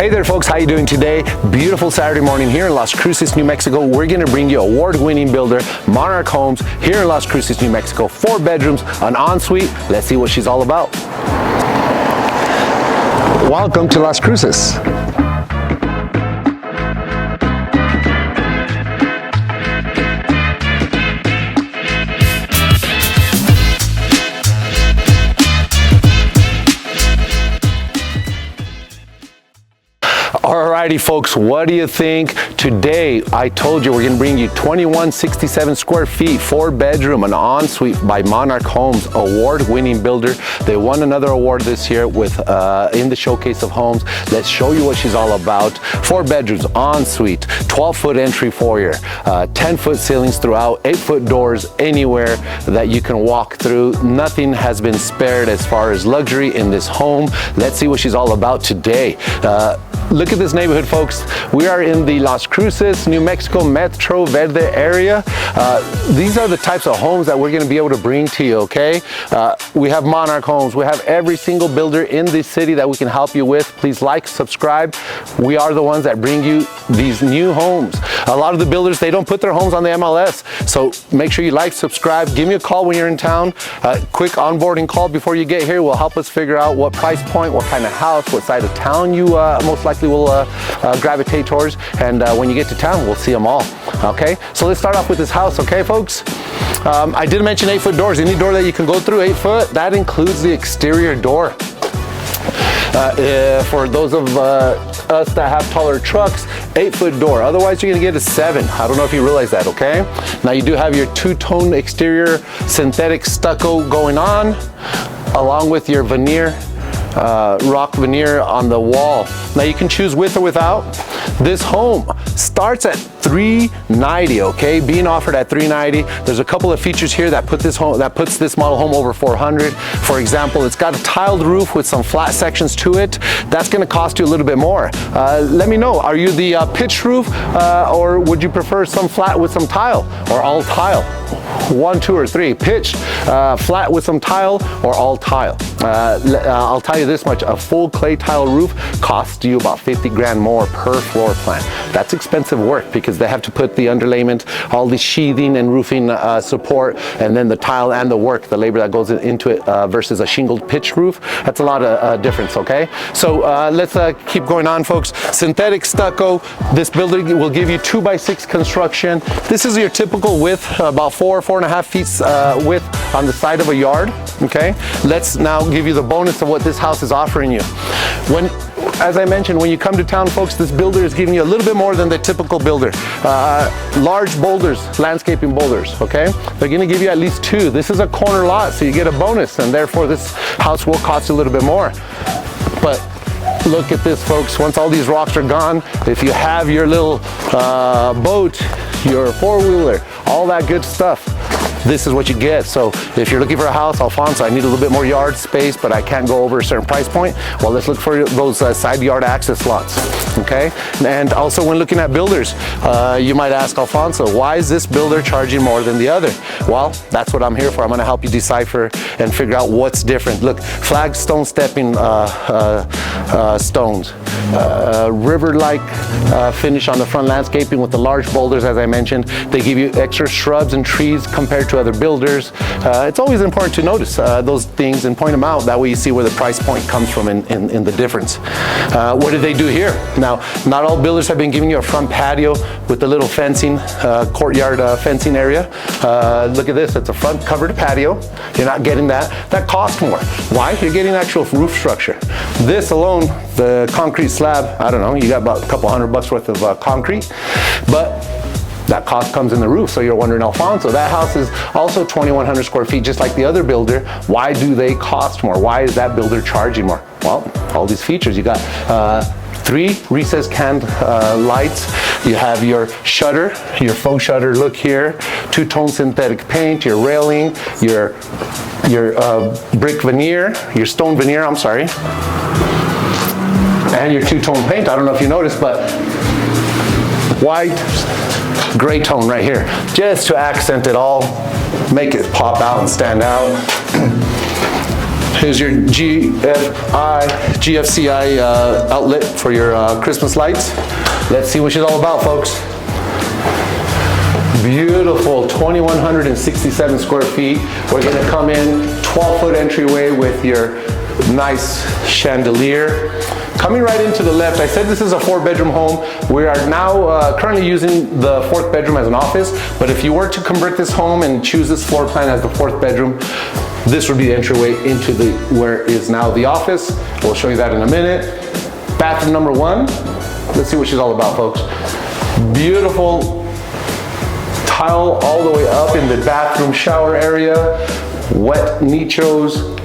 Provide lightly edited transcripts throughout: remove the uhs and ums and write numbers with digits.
Hey there folks, how you doing today? Beautiful Saturday morning here in Las Cruces, New Mexico. We're gonna bring you award-winning builder, Monarch Homes, here in Las Cruces, New Mexico. 4 bedrooms, an ensuite. Let's see what she's all about. Welcome to Las Cruces. Alrighty folks, what do you think? Today, I told you we're gonna bring you 2167 square feet, 4 bedroom, an ensuite by Monarch Homes, award-winning builder. They won another award this year with in the Showcase of Homes. Let's show you what she's all about. 4 bedrooms, ensuite, 12-foot entry foyer, 10-foot ceilings throughout, 8-foot doors anywhere that you can walk through. Nothing has been spared as far as luxury in this home. Let's see what she's all about today. Look at this neighborhood, folks. We are in the Las Cruces, New Mexico Metro Verde area. These are the types of homes that we're gonna be able to bring to you, okay? We have Monarch Homes. We have every single builder in this city that we can help you with. Please like, subscribe. We are the ones that bring you these new homes. A lot of the builders, they don't put their homes on the MLS. So make sure you like, subscribe, give me a call when you're in town. Quick onboarding call before you get here will help us figure out what price point, what kind of house, what side of town you most likely will gravitate towards, and when you get to town we'll see them all. Okay, so let's start off with this house, okay folks? I did mention 8-foot doors. Any door that you can go through 8 foot, that includes the exterior door. For those of us that have taller trucks, 8-foot door. Otherwise you're gonna get a 7. I don't know if you realize that, okay? Now you do have your 2-tone exterior synthetic stucco going on, along with your veneer, rock veneer on the wall. Now you can choose with or without. This home starts at $390, okay? Being offered at $390. There's a couple of features here that puts this model home over $400. For example, it's got a tiled roof with some flat sections to it. That's gonna cost you a little bit more. Let me know, are you the pitched roof or would you prefer some flat with some tile or all tile? 1, 2, or 3. Pitched, flat with some tile, or all tile. I'll tell you this much, a full clay tile roof costs you about 50 grand more per floor plan. That's expensive work because they have to put the underlayment, all the sheathing and roofing support, and then the tile and the work, the labor that goes into it versus a shingled pitch roof. That's a lot of difference, okay? So let's keep going on, folks. Synthetic stucco. This building will give you 2x6 construction. This is your typical width, about 4.5 feet width on the side of a yard, okay? Let's now give you the bonus of what this house is offering you. As I mentioned, when you come to town, folks, this builder is giving you a little bit more than the typical builder. Large boulders, landscaping boulders, okay? They're gonna give you at least 2. This is a corner lot, so you get a bonus, and therefore this house will cost you a little bit more. But look at this, folks. Once all these rocks are gone, if you have your little boat, your 4-wheeler, all that good stuff, this is what you get. So if you're looking for a house, Alfonso, I need a little bit more yard space, but I can't go over a certain price point. Well, let's look for those side yard access lots, okay? And also when looking at builders, you might ask, Alfonso, why is this builder charging more than the other? Well, that's what I'm here for. I'm gonna help you decipher and figure out what's different. Look, flagstone stepping stones, river-like finish on the front landscaping with the large boulders, as I mentioned. They give you extra shrubs and trees compared to other builders. It's always important to notice those things and point them out. That way you see where the price point comes from in the difference. What did they do here? Now, not all builders have been giving you a front patio with the little fencing, courtyard fencing area. Look at this, it's a front covered patio. You're not getting that. That costs more. Why? You're getting actual roof structure. This alone, the concrete slab, I don't know, you got about a couple $100 worth of concrete, but that cost comes in the roof. So you're wondering, Alfonso, that house is also 2,100 square feet, just like the other builder. Why do they cost more? Why is that builder charging more? Well, all these features. You got 3 recessed canned lights. You have your shutter, your faux shutter, look here, 2-tone synthetic paint, your railing, your brick veneer, your stone veneer, I'm sorry, and your 2-tone paint. I don't know if you noticed, but white, gray tone right here, just to accent it all, make it pop out and stand out. Here's your GFCI outlet for your Christmas lights. Let's see what she's all about, folks. Beautiful 2,167 square feet. We're gonna come in 12-foot entryway with your nice chandelier. Coming right into the left, I said this is a 4-bedroom home. We are now currently using the 4th bedroom as an office, but if you were to convert this home and choose this floor plan as the 4th bedroom, this would be the entryway into where is now the office. We'll show you that in a minute. Bathroom number 1. Let's see what she's all about, folks. Beautiful tile all the way up in the bathroom shower area. Wet nichos.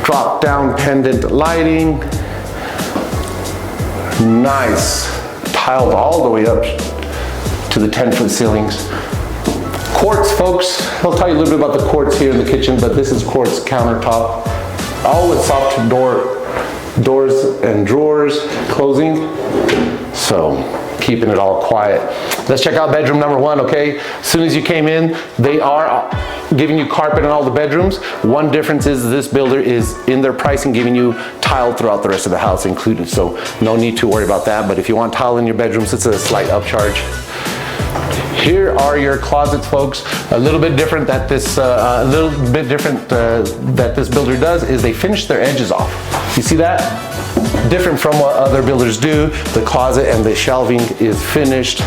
Drop down pendant lighting. Nice tiled all the way up to the 10-foot ceilings. Quartz, folks. I'll tell you a little bit about the quartz here in the kitchen, but this is quartz countertop. All with soft doors and drawers closing. So keeping it all quiet. Let's check out bedroom number 1, okay? As soon as you came in, they are giving you carpet in all the bedrooms. One difference is this builder is in their pricing giving you tile throughout the rest of the house included, so no need to worry about that. But if you want tile in your bedrooms, it's a slight upcharge. Here are your closets, folks. A little bit different that this that this builder does is they finish their edges off. You see that? Different from what other builders do. The closet and the shelving is finished.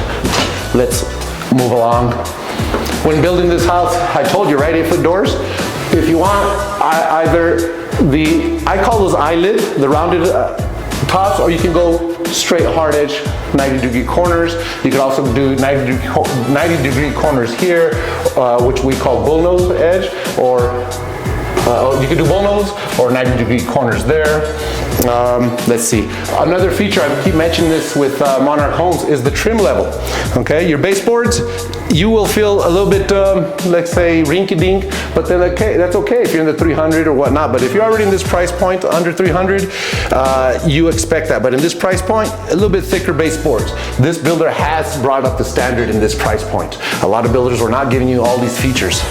Let's move along. When building this house, I told you, right, 8-foot doors. If you want I call those eyelid, the rounded tops, or you can go straight hard edge 90-degree corners. You can also do 90-degree corners here, which we call bullnose edge, or you can do bullnose or 90-degree corners there. Let's see. Another feature, I keep mentioning this with Monarch Homes, is the trim level. Okay, your baseboards, you will feel a little bit, let's say, rinky-dink, but then that's okay if you're in the 300 or whatnot. But if you're already in this price point, under 300, you expect that. But in this price point, a little bit thicker baseboards. This builder has brought up the standard in this price point. A lot of builders were not giving you all these features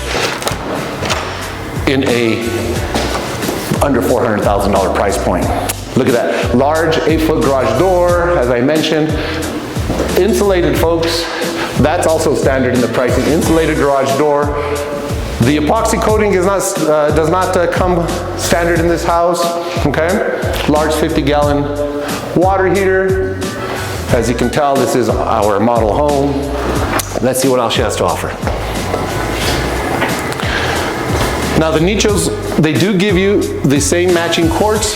in a under $400,000 price point. Look at that, large 8-foot garage door, as I mentioned. Insulated, folks, that's also standard in the pricing. Insulated garage door. The epoxy coating is not, does not come standard in this house, okay? Large 50-gallon water heater. As you can tell, this is our model home. Let's see what else she has to offer. Now the nichos, they do give you the same matching quartz,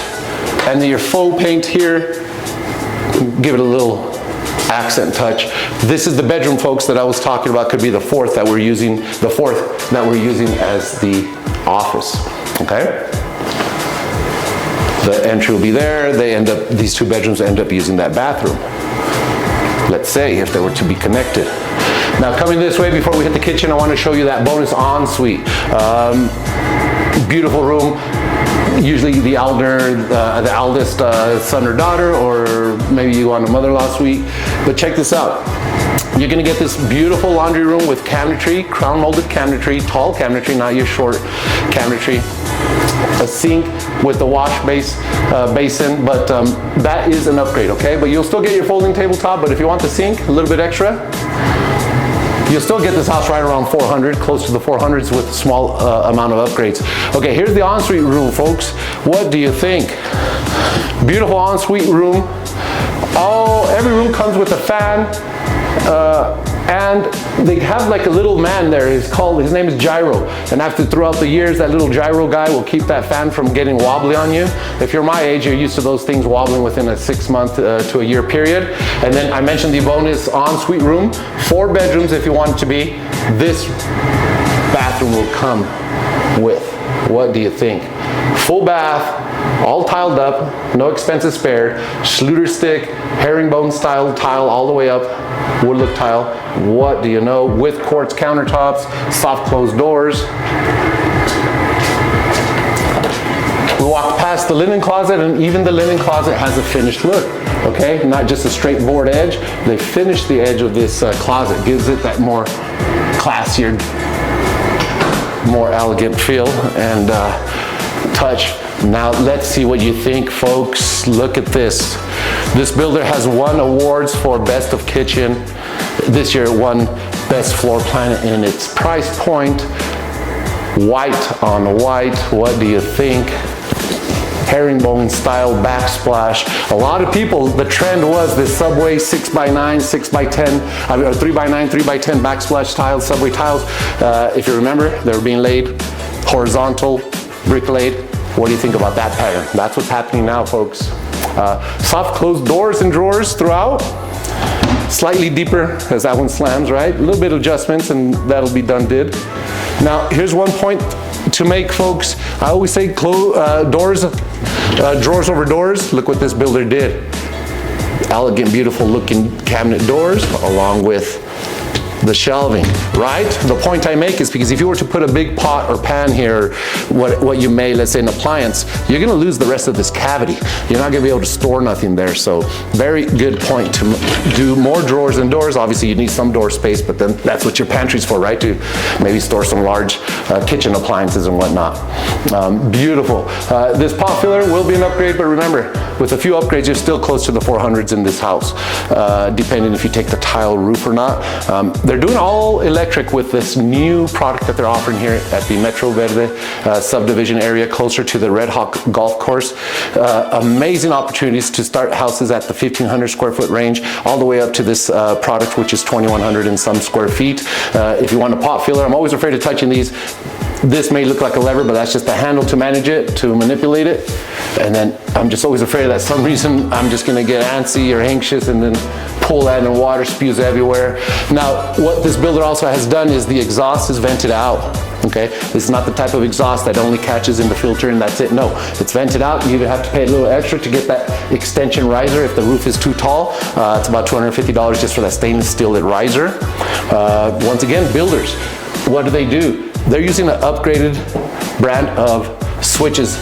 and your faux paint here, give it a little accent touch. This is the bedroom, folks, that I was talking about. Could be the 4th that we're using, the 4th that we're using as the office, okay? The entry will be there. These 2 bedrooms end up using that bathroom. Let's say if they were to be connected. Now coming this way, before we hit the kitchen, I want to show you that bonus ensuite. Beautiful room. Usually the eldest son or daughter, or maybe you want a mother-in-law suite. But check this out. You're gonna get this beautiful laundry room with cabinetry, crown molded cabinetry, tall cabinetry, not your short cabinetry. A sink with the wash basin, but that is an upgrade, okay? But you'll still get your folding tabletop, but if you want the sink, a little bit extra, you'll still get this house right around 400, close to the 400s with a small amount of upgrades. Okay, here's the ensuite room, folks. What do you think? Beautiful ensuite room. Every room comes with a fan, and they have like a little man there. His name is Gyro. And throughout the years, that little Gyro guy will keep that fan from getting wobbly on you. If you're my age, you're used to those things wobbling within a 6-month to a year period. And then I mentioned the bonus ensuite room, 4 bedrooms if you want it to be. This bathroom will come with, what do you think? Full bath, all tiled up, no expenses spared, Schluter stick, herringbone style tile all the way up, wood look tile. What do you know? With quartz countertops, soft closed doors. We walk past the linen closet, and even the linen closet has a finished look, okay? Not just a straight board edge. They finished the edge of this closet, gives it that more classier, more elegant feel. And touch. Now let's see what you think, folks. Look at this. This builder has won awards for Best of Kitchen. This year it won Best Floor Plan, and its price point, white on white. What do you think? Herringbone style backsplash. A lot of people, the trend was this Subway 6x9, 6x10, or 3x9, 3x10 backsplash tiles, Subway tiles. If you remember, they were being laid horizontal, brick laid. What do you think about that pattern? That's what's happening now, folks. Soft closed doors and drawers throughout. Slightly deeper as that one slams, right? A little bit of adjustments and that'll be done did. Now, here's one point to make, folks. I always say drawers over doors. Look what this builder did. Elegant, beautiful looking cabinet doors along with the shelving, right? The point I make is because if you were to put a big pot or pan here, what you may, let's say an appliance, you're gonna lose the rest of this cavity. You're not gonna be able to store nothing there. So very good point to do more drawers and doors. Obviously you need some door space, but then that's what your pantry's for, right? To maybe store some large kitchen appliances and whatnot. Beautiful. This pot filler will be an upgrade, but remember, with a few upgrades, you're still close to the 400s in this house, depending if you take the tile roof or not. They're doing all electric with this new product that they're offering here at the Metro Verde subdivision area, closer to the Red Hawk Golf Course. Amazing opportunities to start houses at the 1,500 square foot range, all the way up to this product, which is 2,100 and some square feet. If you want a pot filler, I'm always afraid of touching these. This may look like a lever, but that's just a handle to manage it, to manipulate it. And then I'm just always afraid that some reason I'm just gonna get antsy or anxious and then pull that and water spews everywhere. Now, what this builder also has done is the exhaust is vented out, okay? This is not the type of exhaust that only catches in the filter and that's it. No, it's vented out. You even have to pay a little extra to get that extension riser if the roof is too tall. It's about $250 just for that stainless steel riser. Once again, builders, what do? They're using an upgraded brand of switches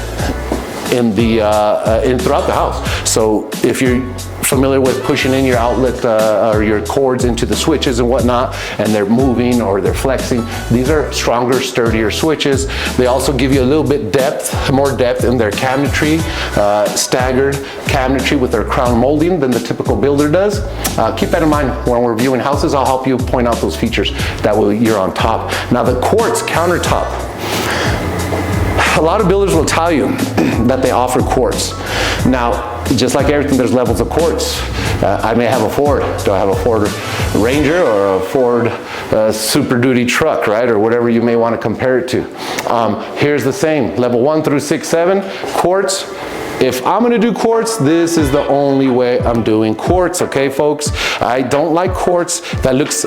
in throughout the house. So if you're familiar with pushing in your outlet or your cords into the switches and whatnot, and they're moving or they're flexing, these are stronger, sturdier switches. They also give you a little bit more depth in their cabinetry, staggered cabinetry with their crown molding than the typical builder does. Keep that in mind when we're viewing houses. I'll help you point out those features that way you're on top. Now the Quartz countertop. A lot of builders will tell you that they offer quartz. Now, just like everything, there's levels of quartz. I may have a Ford. Do I have a Ford Ranger or a Ford Super Duty truck, right? Or whatever you may want to compare it to. Here's the same, level 1 through 6, 7, quartz. If I'm gonna do quartz, this is the only way I'm doing quartz, okay, folks? I don't like quartz that looks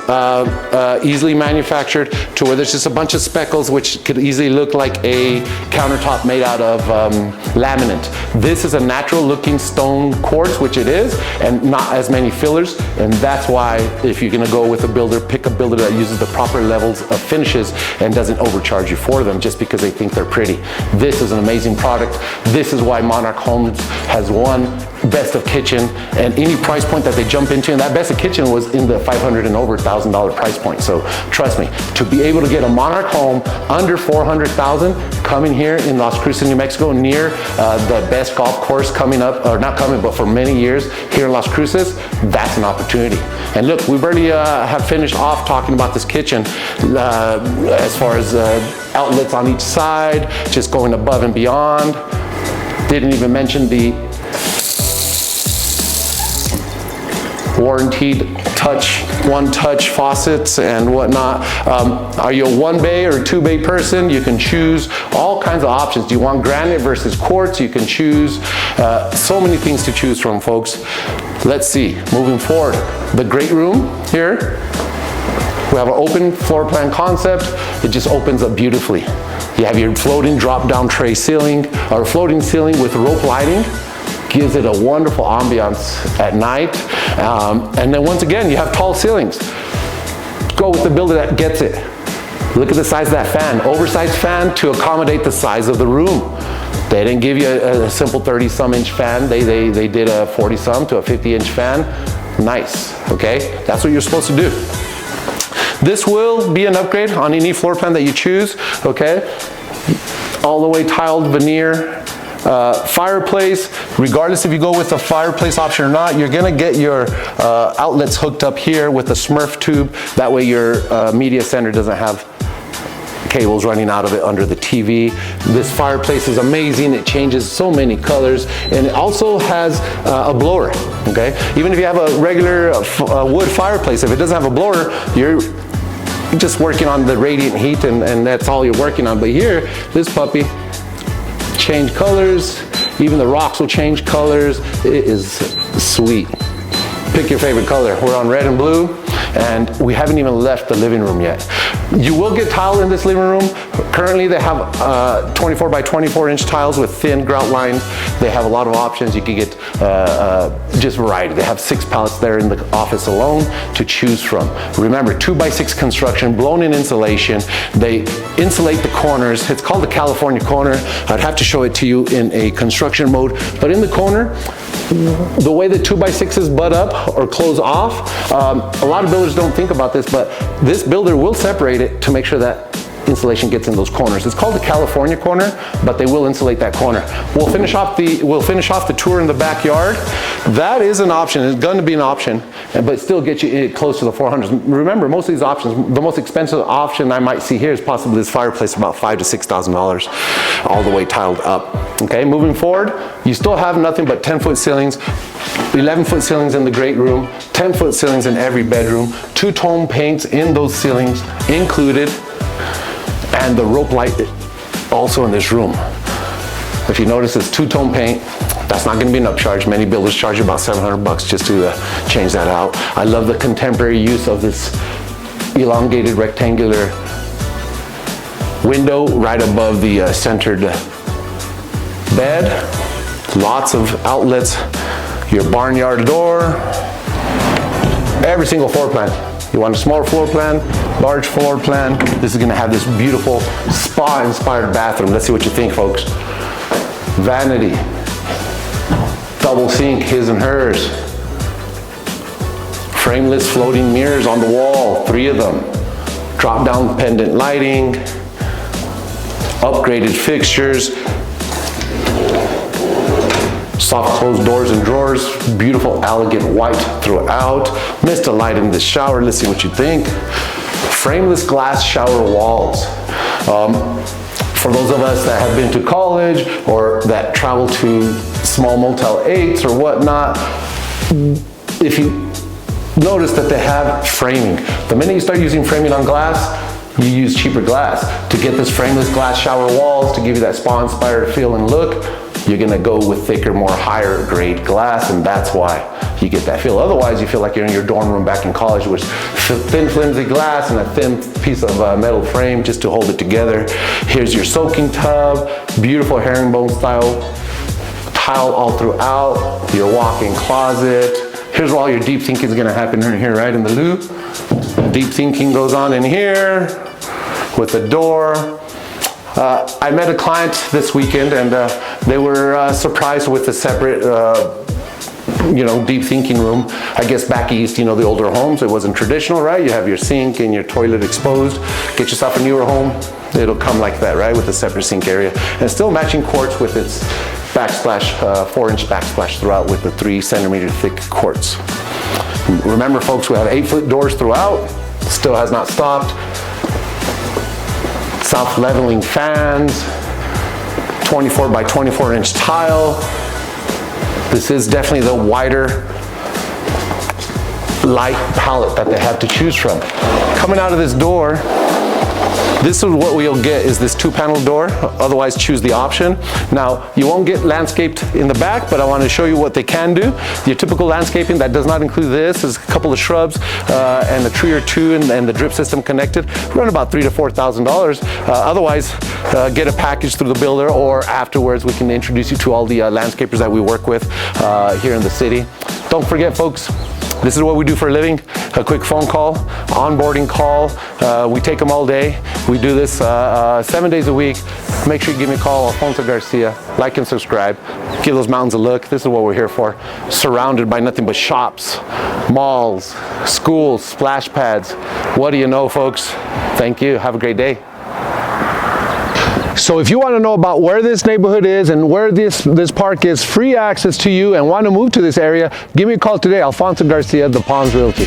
easily manufactured to where there's just a bunch of speckles, which could easily look like a countertop made out of laminate. This is a natural looking stone quartz, which it is, and not as many fillers, and that's why if you're gonna go with a builder, pick a builder that uses the proper levels of finishes and doesn't overcharge you for them just because they think they're pretty. This is an amazing product. This is why Monarch Homes has won Best of Kitchen, and any price point that they jump into, and that Best of Kitchen was in the $500 and over $1,000 price point. So trust me, to be able to get a Monarch home under $400,000 coming here in Las Cruces, New Mexico, near the best golf course coming up, or not coming, but for many years here in Las Cruces, that's an opportunity. And look, we barely have finished off talking about this kitchen as far as outlets on each side, just going above and beyond. Didn't even mention the warranted one-touch faucets and whatnot. Are you a 1-bay or 2-bay person? You can choose all kinds of options. Do you want granite versus quartz? You can choose so many things to choose from, folks. Let's see, moving forward. The great room here. We have an open floor plan concept. It just opens up beautifully. You have your floating drop-down tray ceiling, or floating ceiling with rope lighting. Gives it a wonderful ambiance at night. And then once again, you have tall ceilings. Go with the builder that gets it. Look at the size of that fan. Oversized fan to accommodate the size of the room. They didn't give you a simple 30-some inch fan. They did a 40-some to a 50-inch fan. Nice, okay? That's what you're supposed to do. This will be an upgrade on any floor plan that you choose, okay? all the way tiled veneer. Fireplace, regardless if you go with a fireplace option or not, you're gonna get your outlets hooked up here with a Smurf tube. That way your media center doesn't have cables running out of it under the TV. This fireplace is amazing. It changes so many colors, and it also has a blower, okay? Even if you have a regular wood fireplace, if it doesn't have a blower, you're just working on the radiant heat, and that's all you're working on. But here, this puppy, change colors, even the rocks will change colors. It is sweet. Pick your favorite color. We're on red and blue, and we haven't even left the living room yet. You will get tile in this living room. Currently they have 24 by 24 inch tiles with thin grout lines. They have a lot of options. You can get just variety. They have 6 pallets there in the office alone to choose from. Remember, 2x6 construction, blown in insulation. They insulate the corners. It's called the California corner. I'd have to show it to you in a construction mode, but in the corner, the way the 2x6s butt up or close off, a lot of builders don't think about this, but this builder will separate it to make sure that insulation gets in those corners. It's called the California corner, but they will insulate that corner. We'll finish off the tour in the backyard. That is an option. It's going to be an option, but still get you close to the 400s. Remember, most of these options, the most expensive option I might see here is possibly this fireplace, about $5,000 to $6,000, all the way tiled up. Okay, moving forward, you still have nothing but 10-foot ceilings, 11-foot ceilings in the great room, 10-foot ceilings in every bedroom, two-tone paints in those ceilings included, and the rope light also in this room. If you notice, it's two-tone paint. That's not going to be an upcharge. Many builders charge you about $700 just to change that out. I love the contemporary use of this elongated rectangular window right above the centered bed. Lots of outlets. Your barnyard door. Every single floor plan. You want a smaller floor plan, large floor plan. This is gonna have this beautiful spa-inspired bathroom. Let's see what you think, folks. Vanity, double sink, his and hers. Frameless floating mirrors on the wall, 3 of them. Drop-down pendant lighting, upgraded fixtures, soft closed doors and drawers, beautiful elegant white throughout. Missed a light in the shower. Let's see what you think. Frameless glass shower walls. For those of us that have been to college or that travel to small Motel 8s or whatnot, if you notice that they have framing. The minute you start using framing on glass, you use cheaper glass. To get this frameless glass shower walls to give you that spa-inspired feel and look, you're gonna go with thicker, more higher grade glass, and that's why you get that feel. Otherwise, you feel like you're in your dorm room back in college with thin, flimsy glass and a thin piece of metal frame just to hold it together. Here's your soaking tub, beautiful herringbone style tile all throughout, your walk-in closet. Here's where all your deep thinking is gonna happen in here, right in the loop. Deep thinking goes on in here with the door. I met a client this weekend, and they were surprised with a separate, deep thinking room. I guess back east, the older homes, it wasn't traditional, right? You have your sink and your toilet exposed. Get yourself a newer home, it'll come like that, right? With a separate sink area. And still matching quartz with its backsplash, 4-inch backsplash throughout with the 3-centimeter thick quartz. Remember, folks, we have 8-foot doors throughout. Still has not stopped. Self-leveling fans, 24 by 24 inch tile. This is definitely the wider light palette that they have to choose from. Coming out of this door, this is what we'll get is this 2-panel door. Otherwise, choose the option. Now, you won't get landscaped in the back, but I want to show you what they can do. Your typical landscaping that does not include this is a couple of shrubs and a tree or two and the drip system connected. Run about $3,000 to $4,000. Otherwise, get a package through the builder, or afterwards we can introduce you to all the landscapers that we work with here in the city. Don't forget, folks, this is what we do for a living. A quick phone call, onboarding call. We take them all day. We do this 7 days a week. Make sure you give me a call, Alfonso Garcia. Like and subscribe. Give those mountains a look. This is what we're here for. Surrounded by nothing but shops, malls, schools, splash pads. What do you know, folks? Thank you. Have a great day. So if you want to know about where this neighborhood is and where this park is, free access to you, and want to move to this area, give me a call today. Alfonso Garcia, The Palms Realty.